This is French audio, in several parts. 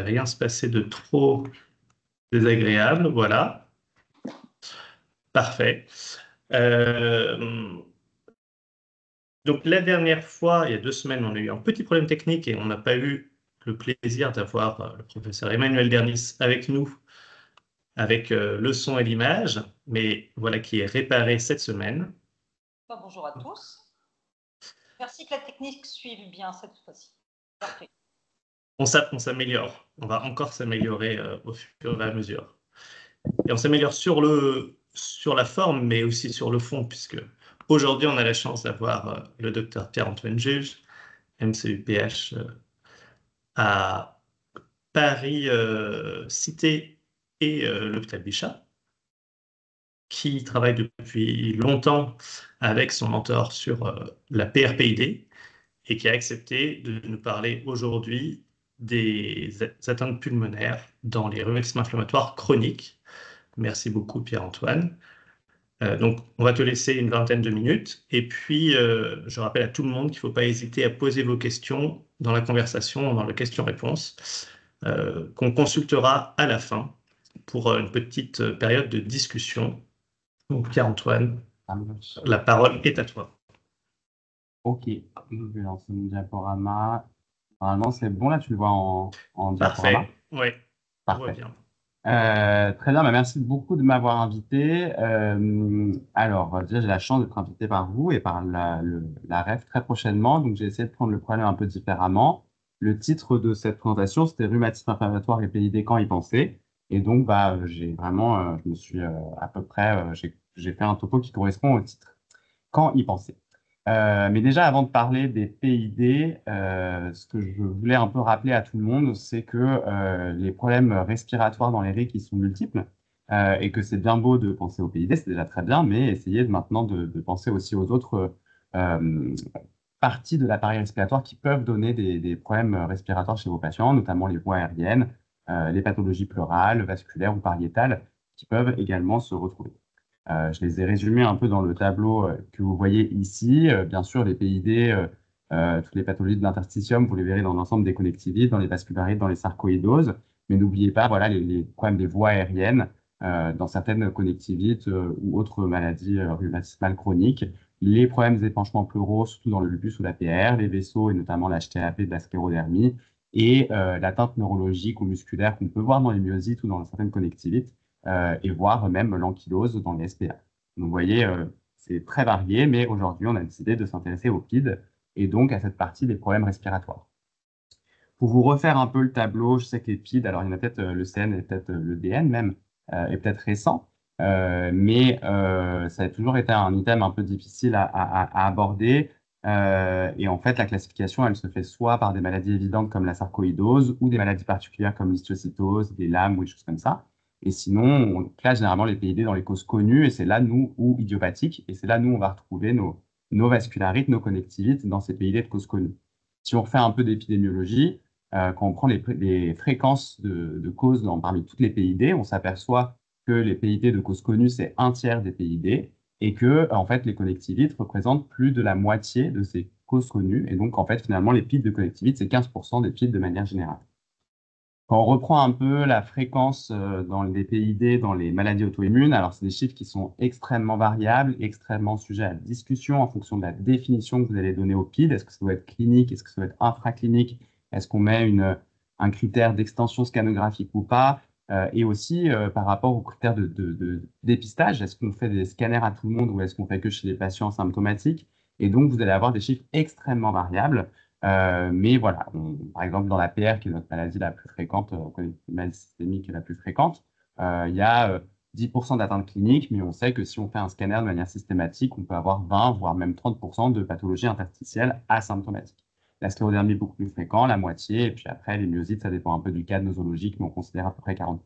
rien se passer de trop désagréable. Voilà, parfait. Euh, donc la dernière fois, il y a 2 semaines, on a eu un petit problème technique et on n'a pas eu le plaisir d'avoir le professeur Emmanuel Dernis avec nous, avec le son et l'image, mais voilà qui est réparé cette semaine. Bonjour à tous. Merci que la technique suive bien cette fois-ci. Parfait. On s'améliore. On va encore s'améliorer au fur et à mesure. Et on s'améliore sur la forme, mais aussi sur le fond, puisque aujourd'hui, on a la chance d'avoir le docteur Pierre-Antoine Juge, MCUPH à Paris Cité et l'hôpital Bichat, qui travaille depuis longtemps avec son mentor sur la PRPID et qui a accepté de nous parler aujourd'hui des atteintes pulmonaires dans les rhumatismes inflammatoires chroniques. Merci beaucoup, Pierre-Antoine. Donc, on va te laisser une vingtaine de minutes. Et puis, je rappelle à tout le monde qu'il ne faut pas hésiter à poser vos questions dans la conversation, dans le question-réponse, qu'on consultera à la fin pour une petite période de discussion. Donc, Pierre-Antoine, la parole est à toi. Ok, je vais lancer mon diaporama. Normalement, c'est bon, là, tu le vois en diaporama? Parfait, oui, on voit Parfait. bien. Très bien, merci beaucoup de m'avoir invité. Alors, déjà, j'ai la chance d'être invité par vous et par la REF très prochainement. Donc, j'ai essayé de prendre le problème un peu différemment. Le titre de cette présentation, c'était Rhumatisme inflammatoire et PID, quand y penser. Et donc, j'ai vraiment, je me suis à peu près, j'ai fait un topo qui correspond au titre. Quand y penser? Mais déjà, avant de parler des PID, ce que je voulais un peu rappeler à tout le monde, c'est que les problèmes respiratoires dans les RIC, ils sont multiples et que c'est bien beau de penser aux PID, c'est déjà très bien, mais essayez maintenant de penser aussi aux autres parties de l'appareil respiratoire qui peuvent donner des problèmes respiratoires chez vos patients, notamment les voies aériennes, les pathologies pleurales, vasculaires ou pariétales, qui peuvent également se retrouver. Je les ai résumés un peu dans le tableau que vous voyez ici. Bien sûr, les PID, toutes les pathologies de l'interstitium, vous les verrez dans l'ensemble des connectivites, dans les vascularites, dans les sarcoïdoses. Mais n'oubliez pas voilà, les problèmes des voies aériennes dans certaines connectivites ou autres maladies rhumatismales chroniques. Les problèmes des épanchements pleuraux, surtout dans le lupus ou la PR, les vaisseaux et notamment l'HTAP de la sclérodermie et l'atteinte neurologique ou musculaire qu'on peut voir dans les myosites ou dans certaines connectivites et voire même l'ankylose dans les SPA. Donc, vous voyez, c'est très varié, mais aujourd'hui, on a décidé de s'intéresser aux PID et donc à cette partie des problèmes respiratoires. Pour vous refaire un peu le tableau, je sais que les PID, alors il y en a peut-être le CN et peut-être le DN même, est peut-être récent, mais ça a toujours été un item un peu difficile à aborder. Et en fait, la classification, elle se fait soit par des maladies évidentes comme la sarcoïdose ou des maladies particulières comme l'histiocytose, des lames ou des choses comme ça. Et sinon, on classe généralement les PID dans les causes connues, et c'est là, nous, ou idiopathiques, et c'est là, nous, on va retrouver nos vascularites, nos connectivites dans ces PID de causes connues. Si on refait un peu d'épidémiologie, quand on prend les fréquences de causes parmi toutes les PID, on s'aperçoit que les PID de causes connues, c'est 1/3 des PID, et que, en fait, les connectivites représentent plus de la moitié de ces causes connues. Et donc, en fait, finalement, les PID de connectivite, c'est 15% des PID de manière générale. Quand on reprend un peu la fréquence dans les PID, dans les maladies auto-immunes, alors c'est des chiffres qui sont extrêmement variables, extrêmement sujets à discussion en fonction de la définition que vous allez donner au PID. Est-ce que ça doit être clinique? Est-ce que ça doit être infraclinique? Est-ce qu'on met un critère d'extension scanographique ou pas? Et aussi par rapport aux critères de dépistage, est-ce qu'on fait des scanners à tout le monde ou est-ce qu'on fait que chez les patients symptomatiques? Et donc, vous allez avoir des chiffres extrêmement variables. Mais voilà, par exemple, dans la PR, qui est notre maladie la plus fréquente, la maladie systémique la plus fréquente, il y a 10% d'atteinte clinique, mais on sait que si on fait un scanner de manière systématique, on peut avoir 20, voire même 30% de pathologies interstitielles asymptomatiques. La sclérodermie est beaucoup plus fréquent, la moitié, et puis après, les myosites, ça dépend un peu du cadre nosologique, mais on considère à peu près 40%.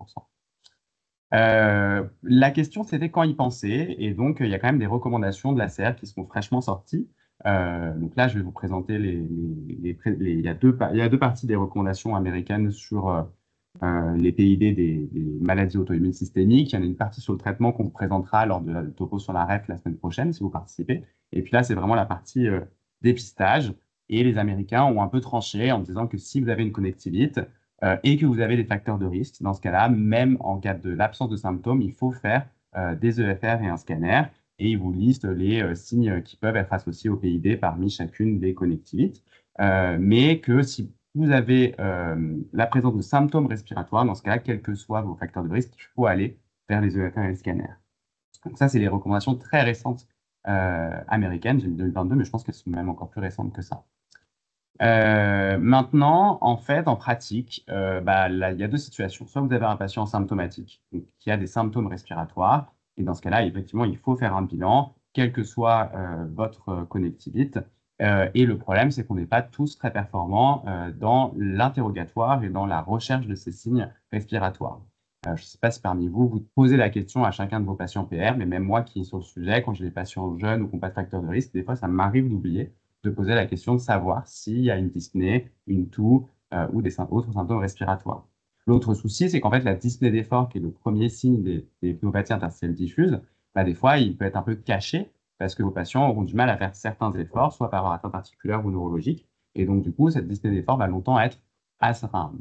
La question, c'était quand y penser, et donc il y a quand même des recommandations de l'ACR qui sont fraîchement sorties. Donc là, je vais vous présenter il y a deux parties des recommandations américaines sur les PID des maladies auto-immunes systémiques. Il y en a une partie sur le traitement qu'on vous présentera lors de la topo sur la REF la semaine prochaine, si vous participez. Et puis là, c'est vraiment la partie dépistage. Et les Américains ont un peu tranché en disant que si vous avez une connectivite, et que vous avez des facteurs de risque. Dans ce cas-là, même en cas de l'absence de symptômes, il faut faire des EFR et un scanner, et il vous liste les signes qui peuvent être associés au PID parmi chacune des connectivites. Mais que si vous avez la présence de symptômes respiratoires, dans ce cas-là, quels que soient vos facteurs de risque, il faut aller vers les EFR et les scanners. Donc ça, c'est les recommandations très récentes américaines. J'ai mis 2022, mais je pense qu'elles sont même encore plus récentes que ça. Maintenant, en fait, en pratique, là, il y a deux situations. Soit vous avez un patient symptomatique donc, qui a des symptômes respiratoires, et dans ce cas-là, effectivement, il faut faire un bilan, quelle que soit votre connectivité. Et le problème, c'est qu'on n'est pas tous très performants dans l'interrogatoire et dans la recherche de ces signes respiratoires. Je ne sais pas si parmi vous, vous posez la question à chacun de vos patients PR, mais même moi qui est sur le sujet, quand j'ai des patients jeunes ou qui n'ont pas de facteur de risque, des fois, ça m'arrive d'oublier de poser la question de savoir s'il y a une dyspnée, une toux ou autres symptômes respiratoires. L'autre souci, c'est qu'en fait, la dyspnée d'effort, qui est le premier signe des pneumopathies interstitielles diffuses, des fois, il peut être un peu caché parce que vos patients auront du mal à faire certains efforts, soit par atteinte articulaire ou neurologique. Et donc, du coup, cette dyspnée d'effort va longtemps être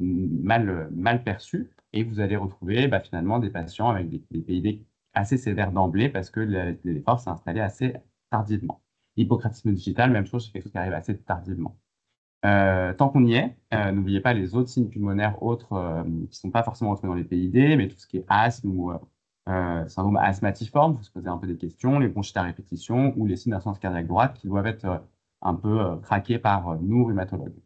mal perçue et vous allez retrouver finalement des patients avec des PID assez sévères d'emblée parce que l'effort s'est installé assez tardivement. L'hypocratisme digital, même chose, c'est quelque chose qui arrive assez tardivement. Tant qu'on y est, n'oubliez pas les autres signes pulmonaires autres qui ne sont pas forcément retrouvés dans les PID, mais tout ce qui est asthme ou syndrome asthmatiforme, il faut se poser un peu des questions, les bronchites à répétition ou les signes d'insuffisance cardiaque droite qui doivent être un peu craqués par nous, rhumatologues.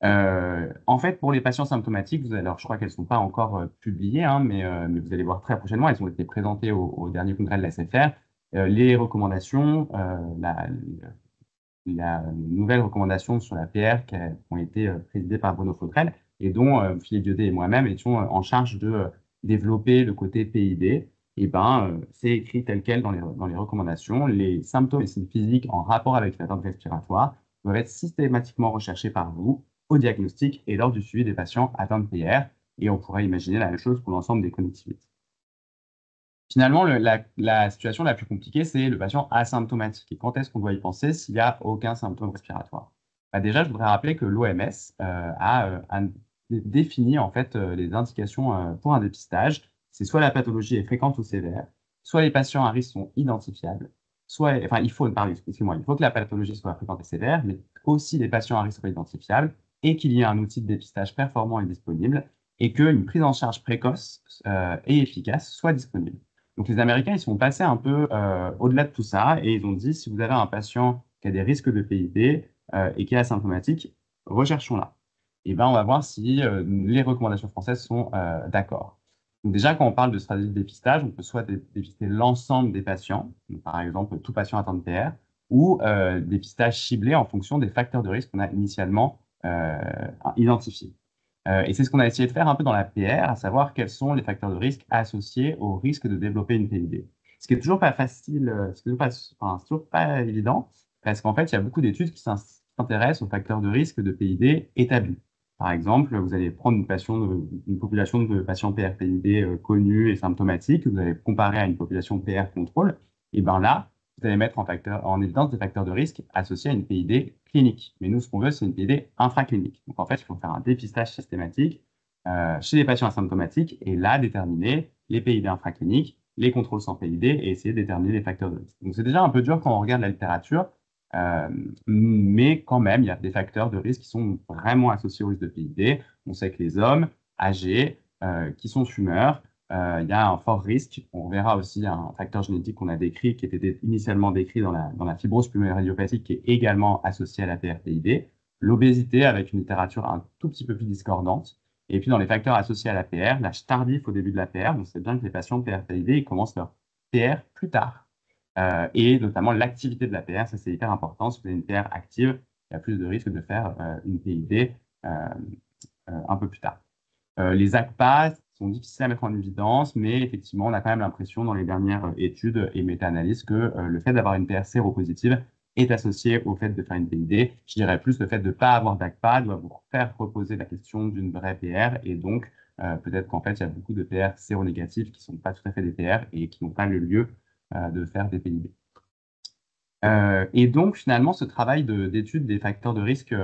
En fait, pour les patients symptomatiques, alors je crois qu'elles ne sont pas encore publiées, hein, mais vous allez voir très prochainement, elles ont été présentées au dernier congrès de la SFR. Les recommandations, la nouvelle recommandation sur la PR qui ont été présidées par Bruno Fautrel et dont Philippe Diodet et moi-même étions en charge de développer le côté PID. Et c'est écrit tel quel dans les recommandations. Les symptômes et signes physiques en rapport avec l'atteinte respiratoire doivent être systématiquement recherchés par vous au diagnostic et lors du suivi des patients atteints de PR. Et on pourrait imaginer la même chose pour l'ensemble des connectivités. Finalement, la situation la plus compliquée, c'est le patient asymptomatique. Et quand est-ce qu'on doit y penser s'il n'y a aucun symptôme respiratoire? Déjà, je voudrais rappeler que l'OMS a défini en fait les indications pour un dépistage. C'est soit la pathologie est fréquente ou sévère, soit les patients à risque sont identifiables, il faut que la pathologie soit fréquente et sévère, mais aussi les patients à risque soient identifiables et qu'il y ait un outil de dépistage performant et disponible et qu'une prise en charge précoce et efficace soit disponible. Donc, les Américains, ils sont passés un peu au-delà de tout ça et ils ont dit, si vous avez un patient qui a des risques de PID et qui est asymptomatique, recherchons-la. Et on va voir si les recommandations françaises sont d'accord. Donc, déjà, quand on parle de stratégie de dépistage, on peut soit dépister l'ensemble des patients, donc, par exemple, tout patient atteint de PR, ou dépistage ciblé en fonction des facteurs de risque qu'on a initialement identifiés. Et c'est ce qu'on a essayé de faire un peu dans la PR, à savoir quels sont les facteurs de risque associés au risque de développer une PID. Ce qui est toujours pas facile, c'est toujours pas évident, parce qu'en fait, il y a beaucoup d'études qui s'intéressent aux facteurs de risque de PID établis. Par exemple, vous allez prendre une population de patients PR-PID connus et symptomatiques, vous allez comparer à une population PR contrôle, et là, vous allez mettre en évidence des facteurs de risque associés à une PID clinique. Mais nous, ce qu'on veut, c'est une PID infraclinique. Donc, en fait, il faut faire un dépistage systématique chez les patients asymptomatiques et là, déterminer les PID infracliniques, les contrôles sans PID et essayer de déterminer les facteurs de risque. Donc, c'est déjà un peu dur quand on regarde la littérature, mais quand même, il y a des facteurs de risque qui sont vraiment associés au risque de PID. On sait que les hommes âgés qui sont fumeurs, il y a un fort risque. On verra aussi un facteur génétique qu'on a décrit, qui était initialement décrit dans la fibrose pulmonaire idiopathique, qui est également associée à la PR-PID. L'obésité, avec une littérature un tout petit peu plus discordante. Et puis, dans les facteurs associés à la PR, l'âge tardif au début de la PR. On sait bien que les patients PR-PID, ils commencent leur PR plus tard. Et notamment l'activité de la PR, ça c'est hyper important. Si vous avez une PR active, il y a plus de risque de faire une PID un peu plus tard. Les ACPA sont difficiles à mettre en évidence, mais effectivement, on a quand même l'impression dans les dernières études et méta-analyses que le fait d'avoir une PR séropositive est associé au fait de faire une PID. Je dirais plus le fait de ne pas avoir d'ACPA doit vous faire reposer la question d'une vraie PR et donc peut-être qu'en fait, il y a beaucoup de PR séronégatives qui ne sont pas tout à fait des PR et qui n'ont pas le lieu de faire des PID. Et donc, finalement, ce travail d'étude des facteurs de risque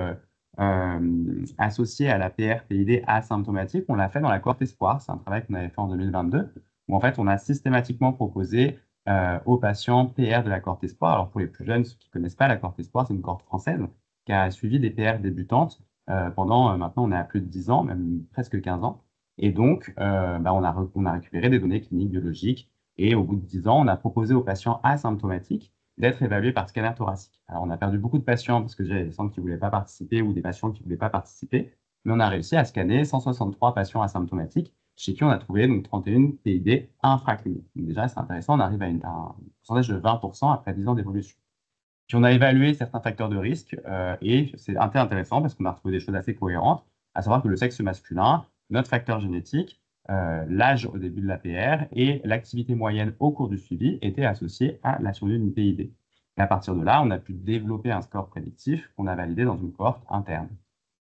associée à la PR-PID asymptomatique. On l'a fait dans la cohorte Espoir, c'est un travail qu'on avait fait en 2022, où en fait on a systématiquement proposé aux patients PR de la cohorte Espoir. Alors pour les plus jeunes, ceux qui ne connaissent pas, la cohorte Espoir, c'est une cohorte française qui a suivi des PR débutantes pendant, maintenant on est à plus de 10 ans, même presque 15 ans. Et donc, on a récupéré des données cliniques biologiques et au bout de 10 ans, on a proposé aux patients asymptomatiques d'être évalués par scanner thoracique. Alors, on a perdu beaucoup de patients parce que j'avais des centres qui ne voulaient pas participer ou des patients qui ne voulaient pas participer, mais on a réussi à scanner 163 patients asymptomatiques chez qui on a trouvé donc 31 PID infracliniques. Donc déjà, c'est intéressant, on arrive à un pourcentage de 20% après 10 ans d'évolution. Puis on a évalué certains facteurs de risque et c'est intéressant parce qu'on a retrouvé des choses assez cohérentes, à savoir que le sexe masculin, notre facteur génétique, l'âge au début de la PR et l'activité moyenne au cours du suivi étaient associés à la survenue d'une PID. Et à partir de là, on a pu développer un score prédictif qu'on a validé dans une cohorte interne.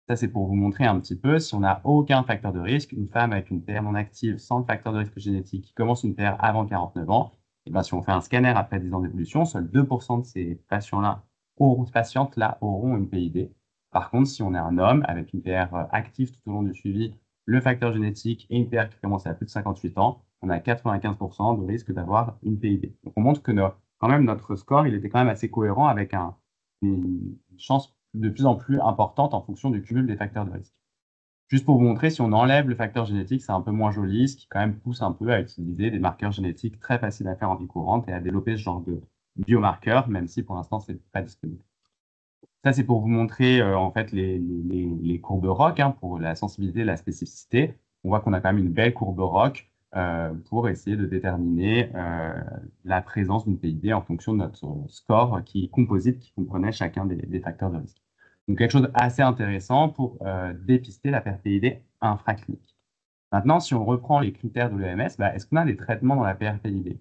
Ça, c'est pour vous montrer un petit peu, si on n'a aucun facteur de risque, une femme avec une PR non active sans le facteur de risque génétique qui commence une PR avant 49 ans, et bien, si on fait un scanner après 10 ans d'évolution, seuls 2% de ces patientes-là auront une PID. Par contre, si on est un homme avec une PR active tout au long du suivi, le facteur génétique et une PR qui commence à plus de 58 ans, on a 95% de risque d'avoir une PID. Donc, on montre que quand même notre score, il était quand même assez cohérent avec une chance de plus en plus importante en fonction du cumul des facteurs de risque. Juste pour vous montrer, si on enlève le facteur génétique, c'est un peu moins joli, ce qui quand même pousse un peu à utiliser des marqueurs génétiques très faciles à faire en vie courante et à développer ce genre de biomarqueurs, même si pour l'instant, c'est pas disponible. Ça, c'est pour vous montrer en fait les courbes ROC pour la sensibilité et la spécificité. On voit qu'on a quand même une belle courbe ROC pour essayer de déterminer la présence d'une PID en fonction de notre score composite qui comprenait chacun des facteurs de risque. Donc, quelque chose d'assez intéressant pour dépister la PRPID infraclinique. Maintenant, si on reprend les critères de l'OMS, est-ce qu'on a des traitements dans la PRPID?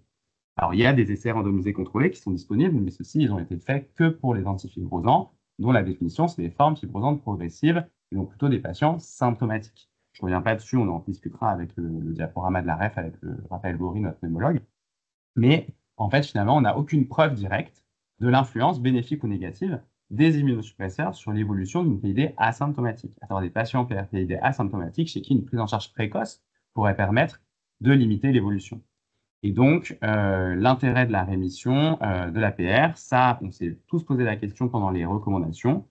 Alors, il y a des essais randomisés contrôlés qui sont disponibles, mais ceux-ci, ils ont été faits que pour les antifibrosants, dont la définition, c'est des formes fibrosantes progressives, et donc plutôt des patients symptomatiques. Je ne reviens pas dessus, on en discutera avec le diaporama de la REF, avec Raphaël Bory, notre pneumologue. Mais en fait, finalement, on n'a aucune preuve directe de l'influence bénéfique ou négative des immunosuppresseurs sur l'évolution d'une PID asymptomatique, à savoir des patients PRPID asymptomatiques chez qui une prise en charge précoce pourrait permettre de limiter l'évolution. Et donc, l'intérêt de la rémission de la PR, ça, on s'est tous posé la question pendant les recommandations.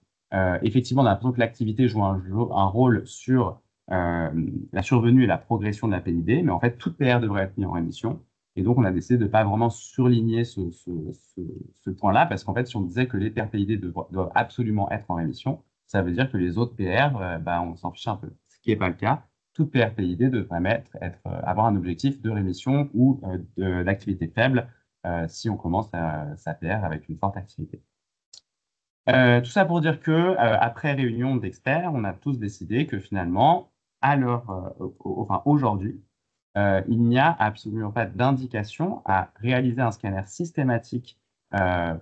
Effectivement, on a l'impression que l'activité joue un rôle sur la survenue et la progression de la PID, mais en fait, toute PR devrait être mise en rémission. Et donc, on a décidé de ne pas vraiment surligner ce point-là, parce qu'en fait, si on disait que les PR-PID doivent absolument être en rémission, ça veut dire que les autres PR, on s'en fiche un peu, ce qui n'est pas le cas. Toute PR-PID devrait avoir un objectif de rémission ou d'activité faible si on commence sa PR avec une forte activité. Tout ça pour dire que après réunion d'experts, on a tous décidé que finalement, aujourd'hui, il n'y a absolument pas d'indication à réaliser un scanner systématique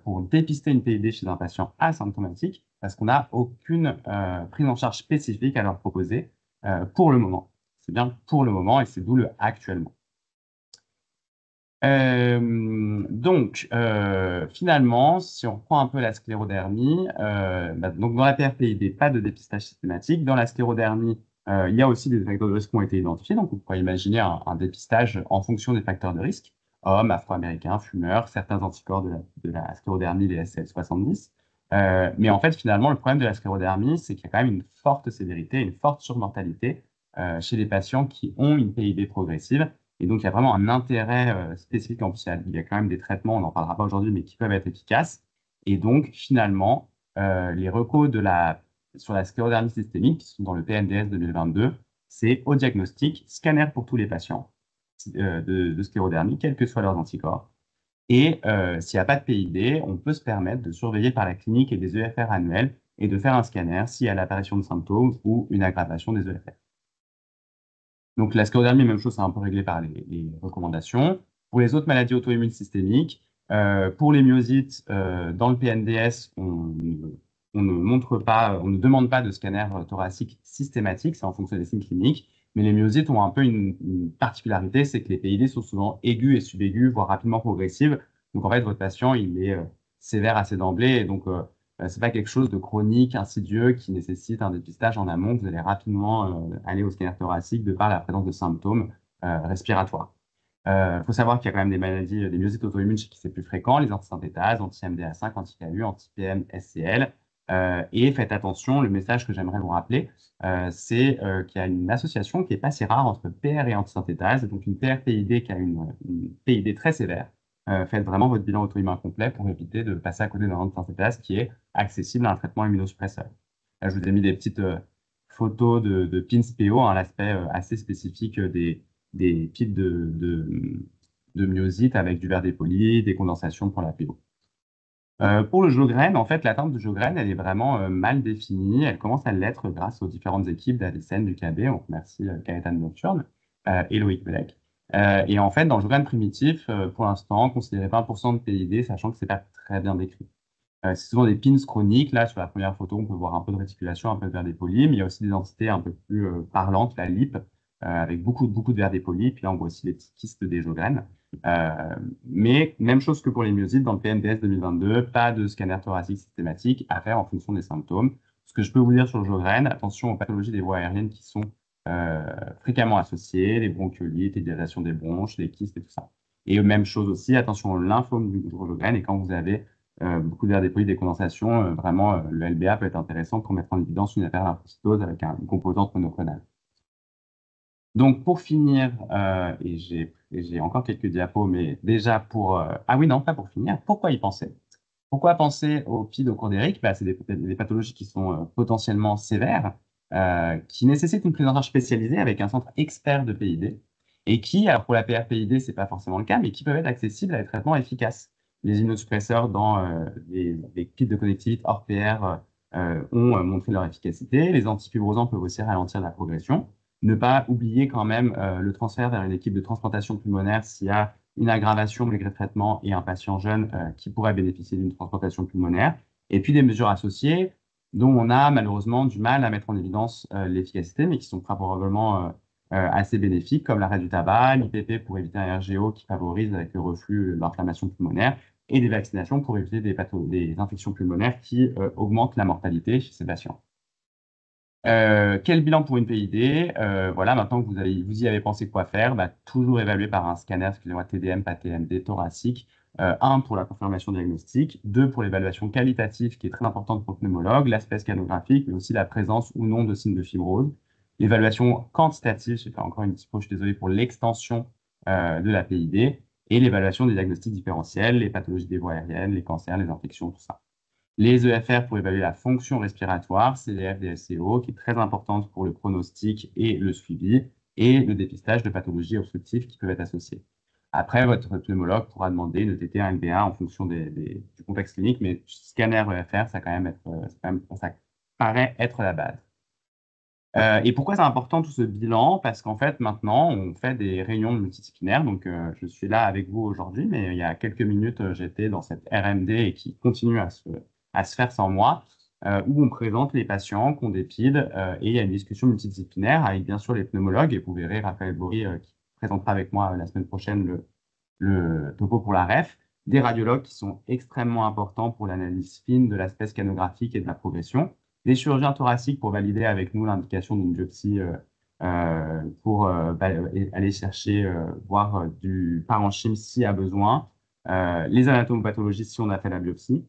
pour dépister une PID chez un patient asymptomatique parce qu'on n'a aucune prise en charge spécifique à leur proposer pour le moment. C'est bien pour le moment et c'est d'où le actuellement. Finalement, si on reprend un peu la sclérodermie, donc dans la PRPID, pas de dépistage systématique. Dans la sclérodermie, il y a aussi des facteurs de risque qui ont été identifiés. Donc, vous pourrez imaginer un dépistage en fonction des facteurs de risque. Hommes, afro-américains, fumeurs, certains anticorps de la sclérodermie, les SL70. Mais en fait, finalement, le problème de la sclérodermie, c'est qu'il y a quand même une forte sévérité, une forte surmortalité chez les patients qui ont une PID progressive. Et donc, il y a vraiment un intérêt spécifique. En plus, il y a quand même des traitements, on n'en parlera pas aujourd'hui, mais qui peuvent être efficaces. Et donc, finalement, les recos sur la sclérodermie systémique, qui sont dans le PNDS 2022, c'est au diagnostic, scanner pour tous les patients de sclérodermie, quels que soient leurs anticorps. Et s'il n'y a pas de PID, on peut se permettre de surveiller par la clinique et des EFR annuels et de faire un scanner s'il y a l'apparition de symptômes ou une aggravation des EFR. Donc, la sclérodermie, même chose, c'est un peu réglé par les recommandations. Pour les autres maladies auto-immunes systémiques, pour les myosites, dans le PNDS, on ne demande pas de scanner thoracique systématique, c'est en fonction des signes cliniques. Mais les myosites ont un peu une particularité, c'est que les PID sont souvent aigus et subaigus, voire rapidement progressives. Donc, en fait, votre patient, il est sévère assez d'emblée. Et donc, C'est pas quelque chose de chronique, insidieux, qui nécessite un dépistage en amont. Vous allez rapidement aller au scanner thoracique de par la présence de symptômes respiratoires. Il faut savoir qu'il y a quand même des maladies, des myosites auto-immunes chez qui c'est plus fréquent, les antisynthétases, anti-MDA5, anti-KU, anti-PM, SCL. Et faites attention, le message que j'aimerais vous rappeler, c'est qu'il y a une association qui est pas si rare entre PR et antisynthétase, donc une PR-PID qui a une PID très sévère. Faites vraiment votre bilan auto-immun complet pour éviter de passer à côté d'un antisynthétase qui est accessible à un traitement immunosuppresseur. Là, je vous ai mis des petites photos de PINS-PO, hein, l'aspect assez spécifique des kits de myosite avec du verre dépoli, des condensations pour la PO. Pour le Sjogren, en fait, l'atteinte de Sjogren, elle est vraiment mal définie. Elle commence à l'être grâce aux différentes équipes d'ADCN du KB. On remercie Gaëtan Nocturne et Loïc Belec. Et en fait, dans le Sjogren primitif, pour l'instant, considérez 20% de PID, sachant que c'est pas très bien décrit. C'est souvent des pins chroniques. Là, sur la première photo, on peut voir un peu de réticulation, un peu de verre dépoli, mais il y a aussi des entités un peu plus parlantes, la LIP, avec beaucoup de verre dépoli. Puis là, on voit aussi les petits kystes des Sjogren. Mais même chose que pour les myosites, dans le PNDS 2022, pas de scanner thoracique systématique à faire en fonction des symptômes. Ce que je peux vous dire sur le Sjogren, attention aux pathologies des voies aériennes qui sont fréquemment associées, les bronchiolites, les dilatations des bronches, les kystes et tout ça. Et même chose aussi, attention au lymphome du Sjogren, et quand vous avez beaucoup de verre dépoli, des condensations, vraiment, le LBA peut être intéressant pour mettre en évidence une hyperlymphocytose avec une composante monoclonale. Donc, pour finir, et j'ai encore quelques diapos, mais déjà pour... ah oui, non, pas pour finir. Pourquoi y penser? Pourquoi penser au PID au cours d'Eric? C'est des pathologies qui sont potentiellement sévères, qui nécessitent une prise en charge spécialisée avec un centre expert de PID, et qui, alors pour la PR-PID, c'est pas forcément le cas, mais qui peuvent être accessibles à des traitements efficaces. Les immunosuppresseurs dans les kits de connectivité hors PR ont montré leur efficacité. Les antifibrosants peuvent aussi ralentir la progression. Ne pas oublier quand même le transfert vers une équipe de transplantation pulmonaire s'il y a une aggravation malgré traitement et un patient jeune qui pourrait bénéficier d'une transplantation pulmonaire. Et puis des mesures associées dont on a malheureusement du mal à mettre en évidence l'efficacité, mais qui sont probablement assez bénéfiques, comme l'arrêt du tabac, l'IPP pour éviter un RGO qui favorise avec le reflux l'inflammation pulmonaire, et des vaccinations pour éviter des infections pulmonaires qui augmentent la mortalité chez ces patients. Quel bilan pour une PID? Voilà, maintenant que vous y avez pensé quoi faire, toujours évaluer par un scanner, excusez-moi, TDM, pas TMD, thoracique. Un pour la confirmation diagnostique, deux pour l'évaluation qualitative qui est très importante pour le pneumologue, l'aspect scanographique, mais aussi la présence ou non de signes de fibrose. L'évaluation quantitative, j'ai fait encore une petite pause, je suis désolé, pour l'extension de la PID, et l'évaluation des diagnostics différentiels, les pathologies des voies aériennes, les cancers, les infections, tout ça. Les EFR pour évaluer la fonction respiratoire, CDF, DFCO, qui est très importante pour le pronostic et le suivi, et le dépistage de pathologies obstructives qui peuvent être associées. Après, votre pneumologue pourra demander une ETT, un LBA en fonction du contexte clinique, mais scanner EFR, ça paraît être la base. Et pourquoi c'est important tout ce bilan? Parce qu'en fait, maintenant, on fait des réunions multidisciplinaires. Donc, je suis là avec vous aujourd'hui, mais il y a quelques minutes, j'étais dans cette RMD et qui continue à se faire sans moi, où on présente les patients qui ont des PID et il y a une discussion multidisciplinaire avec bien sûr les pneumologues. Et vous verrez Raphaël Bory qui présentera avec moi la semaine prochaine le topo pour la REF, des radiologues qui sont extrêmement importants pour l'analyse fine de l'aspect scanographique et de la progression, des chirurgiens thoraciques pour valider avec nous l'indication d'une biopsie pour aller chercher, voir du parenchyme s'il y a besoin, les anatomopathologistes si on a fait la biopsie.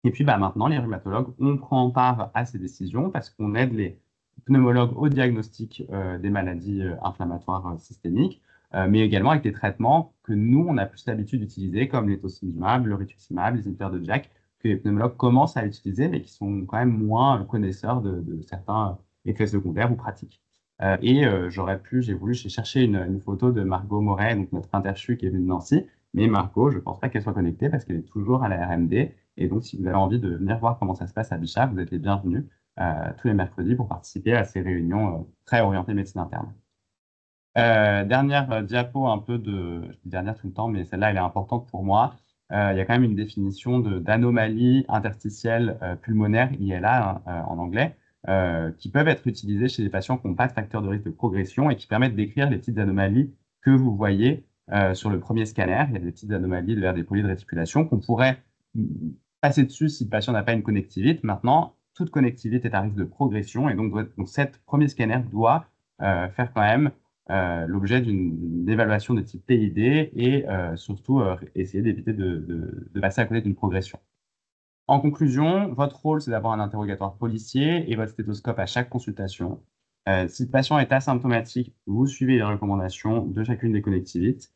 Et puis maintenant, les rhumatologues, on prend part à ces décisions parce qu'on aide les pneumologues au diagnostic des maladies inflammatoires systémiques, mais également avec des traitements que nous, on a plus l'habitude d'utiliser, comme les tocilizumab, le rituximab, les inhibiteurs de JAK, que les pneumologues commencent à utiliser, mais qui sont quand même moins connaisseurs de certains effets secondaires ou pratiques. J'ai voulu chercher une photo de Margot Moret, donc notre interchu qui est venue de Nancy, mais Margot, je ne pense pas qu'elle soit connectée parce qu'elle est toujours à la RMD. Et donc, si vous avez envie de venir voir comment ça se passe à Bichat, vous êtes les bienvenus tous les mercredis pour participer à ces réunions très orientées médecine interne. Dernière diapo, je dis dernière tout le temps, mais celle-là, elle est importante pour moi. Il y a quand même une définition d'anomalie interstitielle pulmonaire, ILA en anglais, qui peuvent être utilisées chez les patients qui n'ont pas de facteur de risque de progression et qui permettent d'écrire les petites anomalies que vous voyez sur le premier scanner. Il y a des petites anomalies de verre dépoli de réticulation qu'on pourrait passer dessus si le patient n'a pas une connectivite. Maintenant, toute connectivite est à risque de progression et donc cette premier scanner doit faire quand même l'objet d'une évaluation de type PID et surtout essayer d'éviter de passer à côté d'une progression. En conclusion, votre rôle, c'est d'avoir un interrogatoire policier et votre stéthoscope à chaque consultation. Si le patient est asymptomatique, vous suivez les recommandations de chacune des connectivites.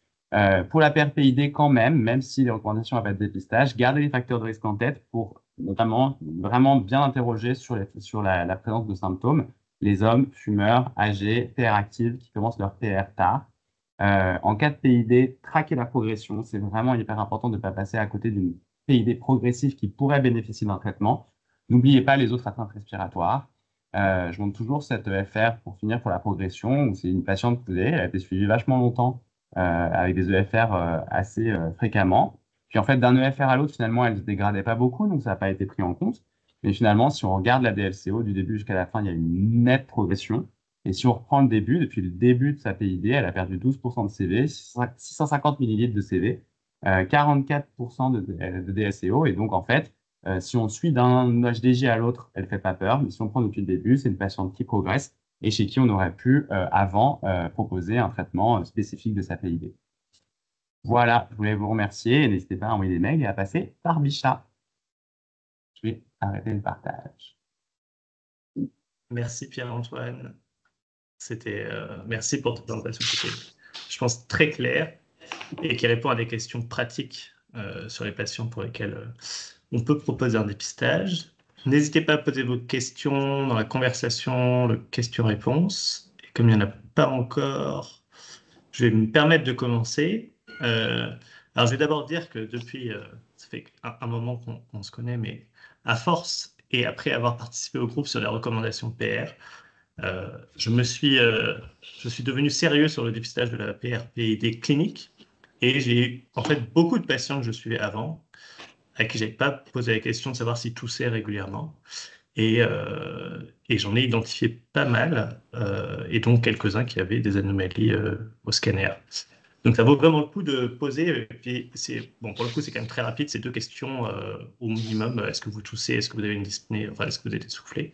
Pour la PRPID, quand même si les recommandations n'ont pas de dépistage, gardez les facteurs de risque en tête pour notamment vraiment bien interroger sur la présence de symptômes. Les hommes, fumeurs, âgés, PR actifs qui commencent leur PR tard. En cas de PID, traquez la progression. C'est vraiment hyper important de ne pas passer à côté d'une PID progressif qui pourrait bénéficier d'un traitement. N'oubliez pas les autres atteintes respiratoires. Je montre toujours cette EFR pour finir pour la progression, où c'est une patiente elle a été suivie vachement longtemps avec des EFR assez fréquemment. Puis en fait, d'un EFR à l'autre, finalement, elle ne se dégradait pas beaucoup, donc ça n'a pas été pris en compte. Mais finalement, si on regarde la DLCO du début jusqu'à la fin, il y a une nette progression. Et si on reprend le début, depuis le début de sa PID, elle a perdu 12% de CV, 650 millilitres de CV, 44% de DLCO. Et donc, en fait, si on suit d'un HDG à l'autre, elle ne fait pas peur. Mais si on prend depuis le début, c'est une patiente qui progresse et chez qui on aurait pu, avant, proposer un traitement spécifique de sa PID. Voilà, je voulais vous remercier et n'hésitez pas à envoyer des mails et à passer par Bichat. Je vais arrêter le partage. Merci Pierre-Antoine. Merci pour ta présentation qui était, je pense, très claire et qui répond à des questions pratiques sur les patients pour lesquels on peut proposer un dépistage. N'hésitez pas à poser vos questions dans la conversation, le question-réponse. Et comme il n'y en a pas encore, je vais me permettre de commencer. Alors, je vais d'abord dire que depuis, ça fait un moment qu'on se connaît, mais à force et après avoir participé au groupe sur les recommandations PR, je suis devenu sérieux sur le dépistage de la PRPID clinique et j'ai en fait beaucoup de patients que je suivais avant à qui je n'avais pas posé la question de savoir s'ils toussaient régulièrement et j'en ai identifié pas mal et donc quelques-uns qui avaient des anomalies au scanner. Donc ça vaut vraiment le coup de poser, et puis bon, pour le coup c'est quand même très rapide, ces deux questions au minimum, est-ce que vous toussez, est-ce que vous avez une dyspnée, enfin est-ce que vous êtes essoufflé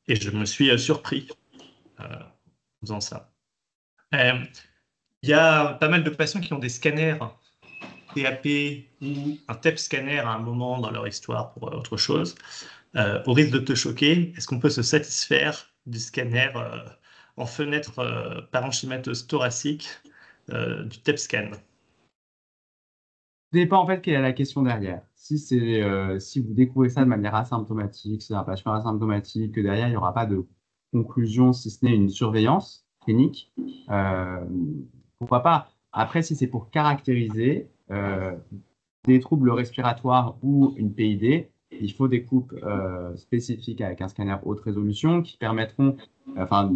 et je me suis surpris en faisant ça. Il y a pas mal de patients qui ont des scanners TAP ou un TEP scanner à un moment dans leur histoire pour autre chose. Au risque de te choquer, est-ce qu'on peut se satisfaire du scanner en fenêtre parenchymatose thoracique du TEP scan? Ça dépend en fait quelle est la question derrière. Si vous découvrez ça de manière asymptomatique, c'est un patient asymptomatique, que derrière il n'y aura pas de conclusion si ce n'est une surveillance clinique, pourquoi pas. Après, si c'est pour caractériser des troubles respiratoires ou une PID, il faut des coupes spécifiques avec un scanner haute résolution qui permettront,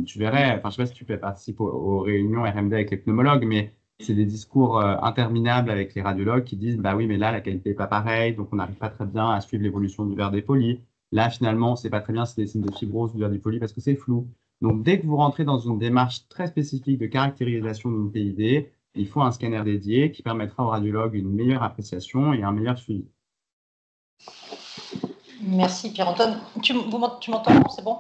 tu verrais, je ne sais pas si tu participes aux réunions RMD avec les pneumologues, mais c'est des discours interminables avec les radiologues qui disent, bah oui, mais là, la qualité n'est pas pareille, donc on n'arrive pas très bien à suivre l'évolution du verre dépoli. Là, finalement, on ne sait pas très bien si c'est des signes de fibrose du verre dépoli parce que c'est flou. Donc, dès que vous rentrez dans une démarche très spécifique de caractérisation d'une PID, il faut un scanner dédié qui permettra au radiologue une meilleure appréciation et un meilleur suivi. Merci Pierre-Antoine. Tu m'entends? C'est bon?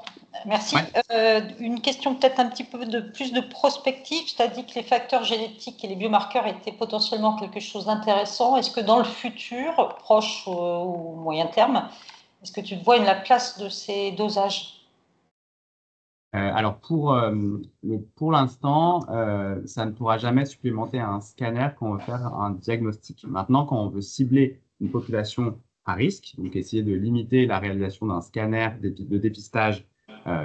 Merci. Ouais. Une question peut-être un petit peu plus de prospective. Tu as dit que les facteurs génétiques et les biomarqueurs étaient potentiellement quelque chose d'intéressant. Est-ce que dans le futur, proche ou moyen terme, est-ce que tu vois la place de ces dosages? Alors, pour l'instant, ça ne pourra jamais supplémenter un scanner quand on veut faire un diagnostic. Maintenant, quand on veut cibler une population à risque, donc essayer de limiter la réalisation d'un scanner de dépistage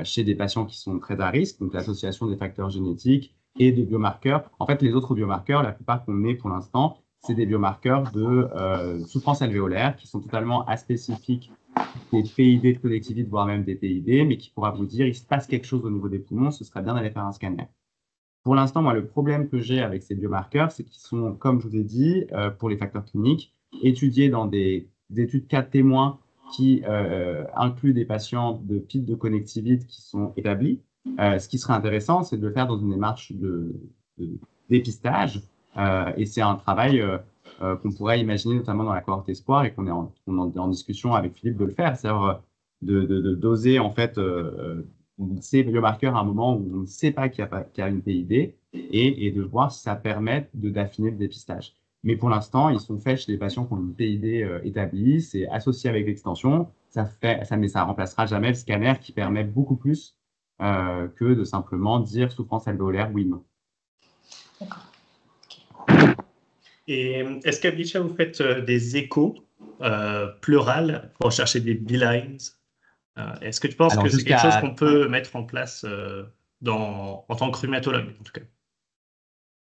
chez des patients qui sont très à risque, donc l'association des facteurs génétiques et de biomarqueurs. En fait, les autres biomarqueurs, la plupart qu'on ait pour l'instant, c'est des biomarqueurs de souffrance alvéolaire qui sont totalement aspécifiques des PID de connectivité, voire même des PID, mais qui pourra vous dire il se passe quelque chose au niveau des poumons, ce serait bien d'aller faire un scanner. Pour l'instant, moi, le problème que j'ai avec ces biomarqueurs, c'est qu'ils sont, comme je vous ai dit, pour les facteurs cliniques, étudiés dans des études cas témoins qui incluent des patients de PID de connectivité qui sont établis. Ce qui serait intéressant, c'est de le faire dans une démarche de dépistage. Et c'est un travail qu'on pourrait imaginer notamment dans la cohorte espoir et on est en discussion avec Philippe de le faire, c'est-à-dire de doser en fait ces biomarqueurs à un moment où on ne sait pas qu'il y a une PID et de voir si ça permet d'affiner le dépistage. Mais pour l'instant, ils sont faits chez des patients qui ont une PID établie, c'est associé avec l'extension, mais ça remplacera jamais le scanner qui permet beaucoup plus que de simplement dire souffrance alvéolaire, oui, non. D'accord. Et est-ce qu'à Bichat, vous faites des échos pleurales pour chercher des B-lines? Est-ce que tu penses Alors, que c'est quelque chose qu'on peut mettre en place en tant que rhumatologue, en tout cas?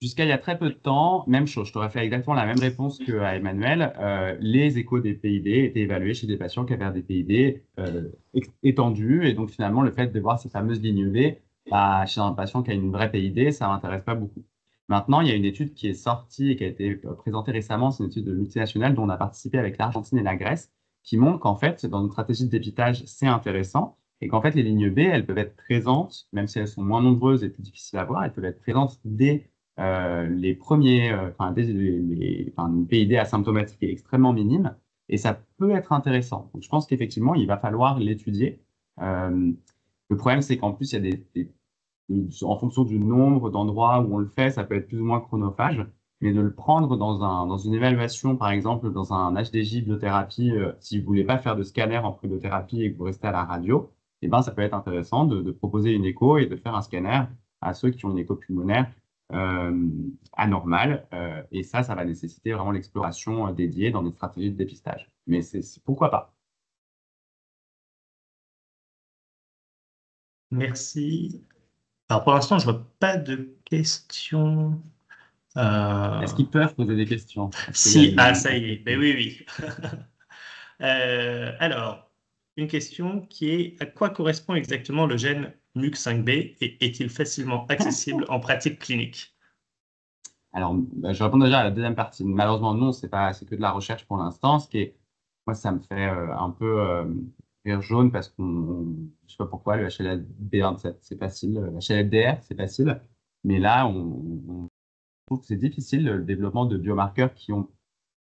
Jusqu'à il y a très peu de temps, même chose, je t'aurais fait exactement la même réponse qu'à Emmanuel. Les échos des PID étaient évalués chez des patients qui avaient des PID étendus. Et donc, finalement, le fait de voir ces fameuses lignes V, bah, chez un patient qui a une vraie PID, ça ne m'intéresse pas beaucoup. Maintenant, il y a une étude qui est sortie et qui a été présentée récemment, c'est une étude de multinationale dont on a participé avec l'Argentine et la Grèce, qui montre qu'en fait, dans une stratégie de dépistage, c'est intéressant et qu'en fait, les lignes B, elles peuvent être présentes, même si elles sont moins nombreuses et plus difficiles à voir, elles peuvent être présentes dès les premiers, une PID asymptomatique est extrêmement minime et ça peut être intéressant. Donc, je pense qu'effectivement, il va falloir l'étudier. Le problème, c'est qu'en plus, il y a en fonction du nombre d'endroits où on le fait, ça peut être plus ou moins chronophage, mais de le prendre dans une évaluation, par exemple, dans un HDJ biothérapie, si vous voulez pas faire de scanner en biothérapie et que vous restez à la radio, eh ben, ça peut être intéressant de proposer une écho et de faire un scanner à ceux qui ont une écho pulmonaire anormale. Et ça va nécessiter vraiment l'exploration dédiée dans des stratégies de dépistage. Mais pourquoi pas? Merci. Alors, pour l'instant, je vois pas de questions. Est-ce qu'ils peuvent poser des questions? Si, ça y est. Ben oui, oui. Alors, une question qui est: à quoi correspond exactement le gène MUC5B et est-il facilement accessible en pratique clinique? Alors, bah, je réponds déjà à la deuxième partie. Malheureusement, non, c'est que de la recherche pour l'instant. Moi, ça me fait un peu rire jaune parce je sais pas pourquoi, le HLA-B27, c'est facile. Le HLA-DR, c'est facile. Mais là, on trouve que c'est difficile le développement de biomarqueurs qui ont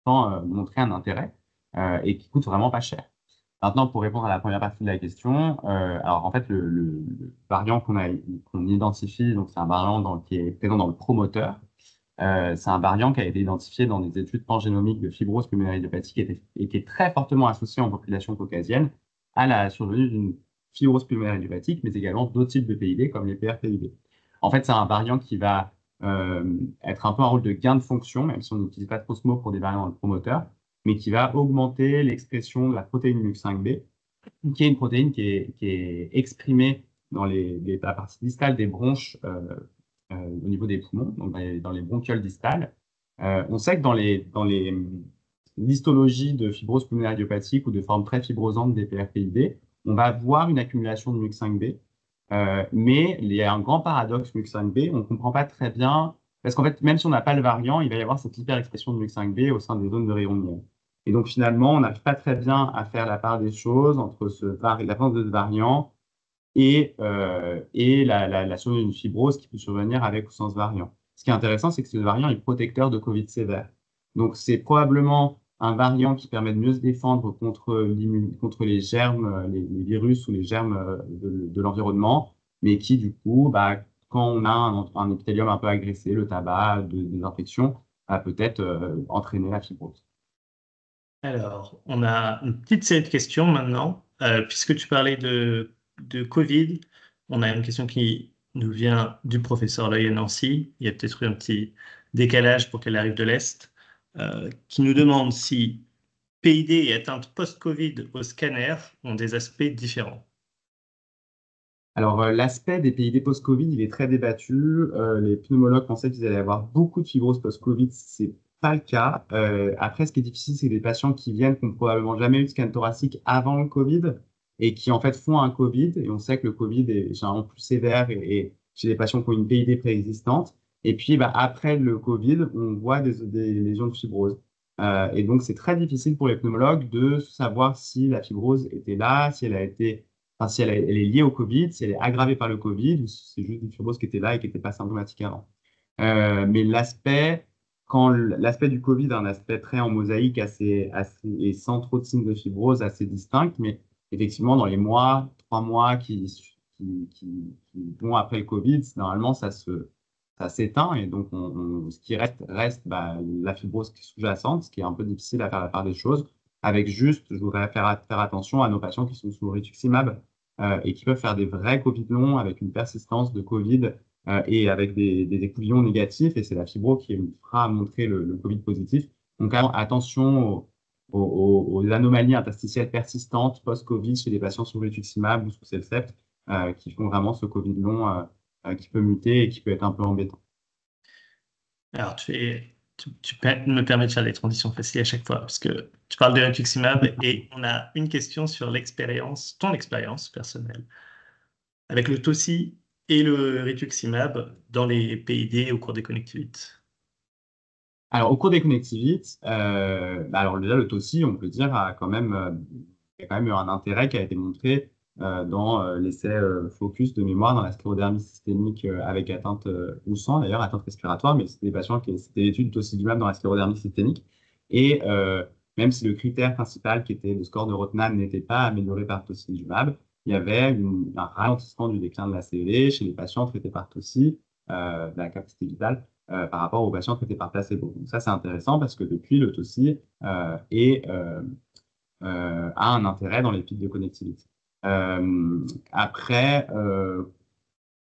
tant montré un intérêt et qui coûtent vraiment pas cher. Maintenant, pour répondre à la première partie de la question, alors en fait, le variant qu'on identifie, donc c'est un variant qui est présent dans le promoteur. C'est un variant qui a été identifié dans des études pangénomiques de fibrose pulmonaire idiopathique et qui est très fortement associé en population caucasienne à la survenue d'une fibrose pulmonaire idiopathique, mais également d'autres types de PID comme les PRPID. En fait, c'est un variant qui va être un peu un rôle de gain de fonction, même si on n'utilise pas trop ce mot pour des variants dans le promoteur, mais qui va augmenter l'expression de la protéine MUC5B, qui est une protéine qui est exprimée dans la partie distale des bronches au niveau des poumons, donc dans les bronchioles distales. On sait que dans les l'histologie de fibrose pulmonaire idiopathique ou de forme très fibrosante des PRPID, on va voir une accumulation de MUC5B, mais il y a un grand paradoxe MUC5B, on ne comprend pas très bien, parce qu'en fait, même si on n'a pas le variant, il va y avoir cette hyperexpression de MUC5B au sein des zones de rayon de miel. Et donc finalement, on n'arrive pas très bien à faire la part des choses entre la présence de ce variant et la survenue d'une fibrose qui peut survenir avec ou sans ce variant. Ce qui est intéressant, c'est que ce variant est protecteur de Covid sévère. Donc, c'est probablement un variant qui permet de mieux se défendre contre les germes, les virus ou les germes de l'environnement, mais qui, du coup, bah, quand on a un épithélium un peu agressé, le tabac, des infections, va peut-être entraîner la fibrose. Alors, on a une petite série de questions maintenant. Puisque tu parlais de Covid, on a une question qui nous vient du professeur Loïa Nancy. Il y a peut-être eu un petit décalage pour qu'elle arrive de l'Est, qui nous demande si PID et atteinte post-Covid au scanner ont des aspects différents. Alors, l'aspect des PID post-Covid, il est très débattu. Les pneumologues pensaient qu'ils allaient avoir beaucoup de fibrose post-Covid. C'est pas le cas. Après, ce qui est difficile, c'est des patients qui viennent, qui n'ont probablement jamais eu de scan thoracique avant le Covid et qui, en fait, font un Covid. Et on sait que le Covid est généralement plus sévère et chez les patients qui ont une PID préexistante. Et puis, bah, après le Covid, on voit des lésions de fibrose. Et donc, c'est très difficile pour les pneumologues de savoir si la fibrose était là, si elle a été si elle est liée au Covid, si elle est aggravée par le Covid, ou si c'est juste une fibrose qui était là et qui n'était pas symptomatique avant. Mais l'aspect quand l'aspect du Covid a un aspect très en mosaïque et sans trop de signes de fibrose assez distincts, mais effectivement, dans les mois, 3 mois qui vont après le Covid, normalement, ça s'éteint et donc ce qui reste la fibrose sous-jacente, ce qui est un peu difficile à faire la part des choses, avec juste, je voudrais faire attention à nos patients qui sont sous rituximab et qui peuvent faire des vrais Covid longs avec une persistance de Covid et avec des écouvillons négatifs, et c'est la fibro qui fera montrer le Covid positif. Donc attention aux anomalies interstitielles persistantes post-Covid chez les patients sous rituximab ou sous Cellcept qui font vraiment ce Covid long qui peut muter et qui peut être un peu embêtant. Alors, me permets de faire des transitions faciles à chaque fois, parce que tu parles de rituximab et on a une question sur ton expérience personnelle, avec le TOSI et le rituximab dans les PID au cours des connectivites. Alors, au cours des connectivites, alors déjà, le TOSI, on peut dire, il y a quand même eu un intérêt qui a été montré dans l'essai Focus de mémoire dans la sclérodermie systémique avec atteinte ou sans d'ailleurs, atteinte respiratoire, mais c'était des patients c'était l'étude du tocilizumab dans la sclérodermie systémique. Et même si le critère principal qui était le score de Rottman n'était pas amélioré par tocilizumab, il y avait un ralentissement du déclin de la CED chez les patients traités par TOSI, de la capacité vitale, par rapport aux patients traités par placebo. Donc ça, c'est intéressant parce que depuis, le TOSI a un intérêt dans les pics de connectivité. Après,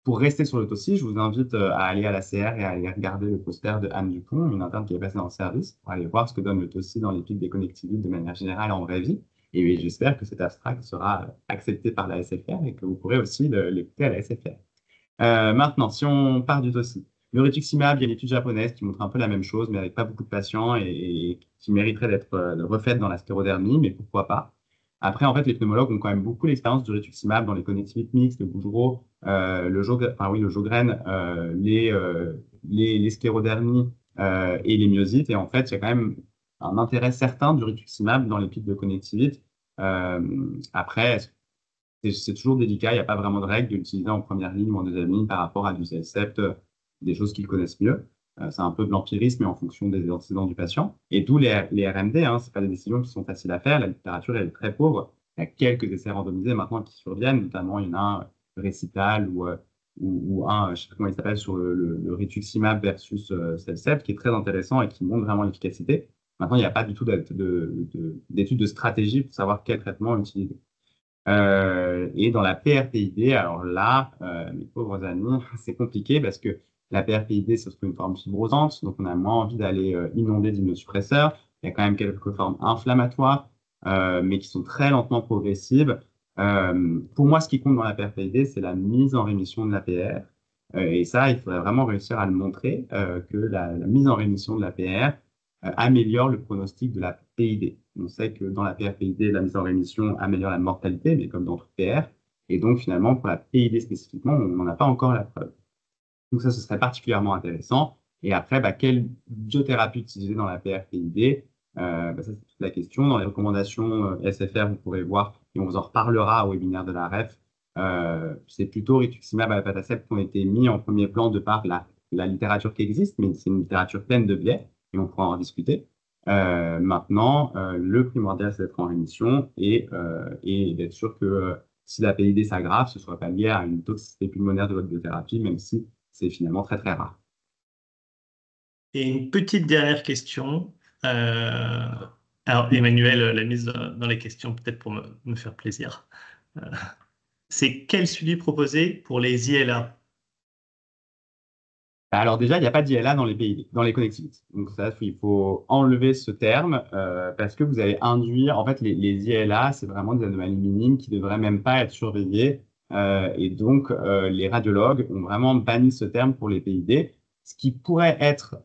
pour rester sur le TOSI, je vous invite à aller à la CR et à aller regarder le poster de Anne Dupont, une interne qui est passée dans le service, pour aller voir ce que donne le TOSI dans les pics des connectivités de manière générale en vraie vie. Et j'espère que cet abstract sera accepté par la SFR et que vous pourrez aussi l'écouter à la SFR. Maintenant, si on part du TOSI, le rituximab, il y a l'étude japonaise qui montre un peu la même chose, mais avec pas beaucoup de patients et qui mériterait d'être refaite dans la sclérodermie, mais pourquoi pas. Après, en fait, les pneumologues ont quand même beaucoup l'expérience du rituximab dans les connectivites mixtes, le Boudreau, le Sjogren, les sclérodermies et les myosites. Et en fait, il y a quand même un intérêt certain du rituximab dans les pics de connectivite. Après, c'est toujours délicat, il n'y a pas vraiment de règle de l'utiliser en première ligne ou en deuxième ligne par rapport à du Cellcept, des choses qu'ils connaissent mieux. C'est un peu de l'empirisme, mais en fonction des antécédents du patient. Et d'où les RMD, ce pas des décisions qui sont faciles à faire. La littérature elle est très pauvre. Il y a quelques essais randomisés maintenant qui surviennent, notamment il y en a un Récital ou un, je ne sais pas comment il s'appelle, sur le rituximab versus Cellcept, qui est très intéressant et qui montre vraiment l'efficacité. Maintenant, il n'y a pas du tout d'études de stratégie pour savoir quel traitement utiliser. Et dans la PRPID, alors là, mes pauvres amis, c'est compliqué parce que la PRPID, c'est une forme fibrosante, donc on a moins envie d'aller inonder d'immunosuppresseurs. Il y a quand même quelques formes inflammatoires, mais qui sont très lentement progressives. Pour moi, ce qui compte dans la PRPID, c'est la mise en rémission de l'APR. Et ça, il faudrait vraiment réussir à le montrer, que la mise en rémission de l'APR améliore le pronostic de la PID. On sait que dans la PRPID, la mise en rémission améliore la mortalité, mais comme dans tout PR. Et donc, finalement, pour la PID spécifiquement, on n'en a pas encore la preuve. Donc, ça, ce serait particulièrement intéressant. Et après, quelle biothérapie utiliser dans la PRPID ça, c'est toute la question. Dans les recommandations SFR, vous pourrez voir, et on vous en reparlera au webinaire de la REF, c'est plutôt rituximab et abatacept qui ont été mis en premier plan de par la littérature qui existe, mais c'est une littérature pleine de biais, et on pourra en discuter. Maintenant, le primordial, c'est d'être en rémission et d'être sûr que si la PID s'aggrave, ce ne soit pas lié à une toxicité pulmonaire de votre biothérapie, même si c'est finalement très, très rare. Et une petite dernière question. Alors, Emmanuel l'a mise dans les questions, peut-être pour me faire plaisir. C'est quel suivi proposé pour les ILA? Alors déjà, il n'y a pas d'ILA dans les PID, dans les connectivités. Donc ça, il faut enlever ce terme parce que vous allez induire, en fait, les ILA, c'est vraiment des anomalies minimes qui ne devraient même pas être surveillées. Et donc, les radiologues ont vraiment banni ce terme pour les PID, ce qui pourrait être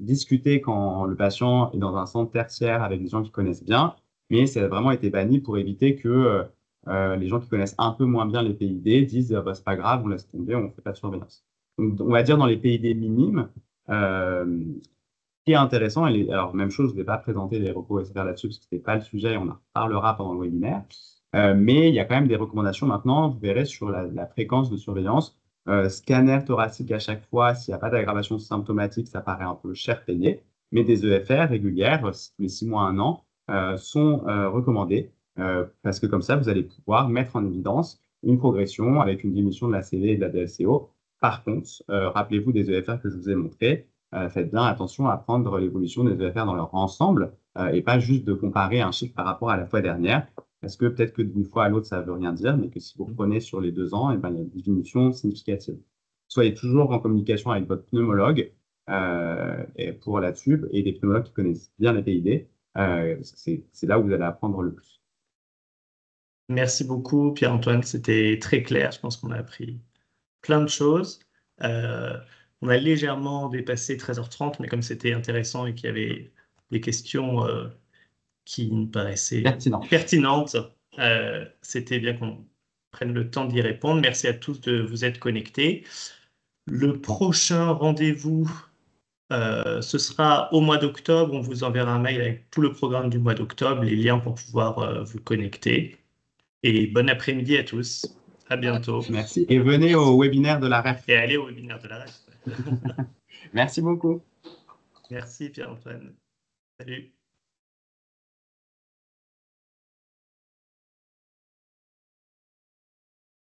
discuté quand le patient est dans un centre tertiaire avec des gens qui connaissent bien, mais ça a vraiment été banni pour éviter que les gens qui connaissent un peu moins bien les PID disent c'est pas grave, on laisse tomber, on ne fait pas de surveillance. Donc, on va dire dans les PID minimes, ce qui est intéressant, alors même chose, je ne vais pas présenter les recours SFR là-dessus parce que ce n'est pas le sujet, on en parlera pendant le webinaire, mais il y a quand même des recommandations maintenant, vous verrez, sur la fréquence de surveillance. Scanner thoracique à chaque fois, s'il n'y a pas d'aggravation symptomatique, ça paraît un peu cher payé. Mais des EFR régulières, tous les 6 mois, 1 an, sont recommandées parce que comme ça, vous allez pouvoir mettre en évidence une progression avec une diminution de la CV et de la DLCO. Par contre, rappelez-vous des EFR que je vous ai montrés. Faites bien attention à prendre l'évolution des EFR dans leur ensemble et pas juste de comparer un chiffre par rapport à la fois dernière. Parce que peut-être que d'une fois à l'autre, ça ne veut rien dire, mais que si vous prenez sur les 2 ans, eh ben, il y a une diminution significative. Soyez toujours en communication avec votre pneumologue pour la tube et des pneumologues qui connaissent bien les PID. C'est là où vous allez apprendre le plus. Merci beaucoup, Pierre-Antoine. C'était très clair. Je pense qu'on a appris plein de choses. On a légèrement dépassé 13h30, mais comme c'était intéressant et qu'il y avait des questions qui me paraissaient pertinentes, c'était bien qu'on prenne le temps d'y répondre. Merci à tous de vous être connectés. Le prochain rendez-vous, ce sera au mois d'octobre. On vous enverra un mail avec tout le programme du mois d'octobre, les liens pour pouvoir vous connecter. Et bon après-midi à tous. À bientôt. Merci. Et venez au webinaire de la REF. Et allez au webinaire de la REF. Merci beaucoup. Merci Pierre-Antoine. Salut.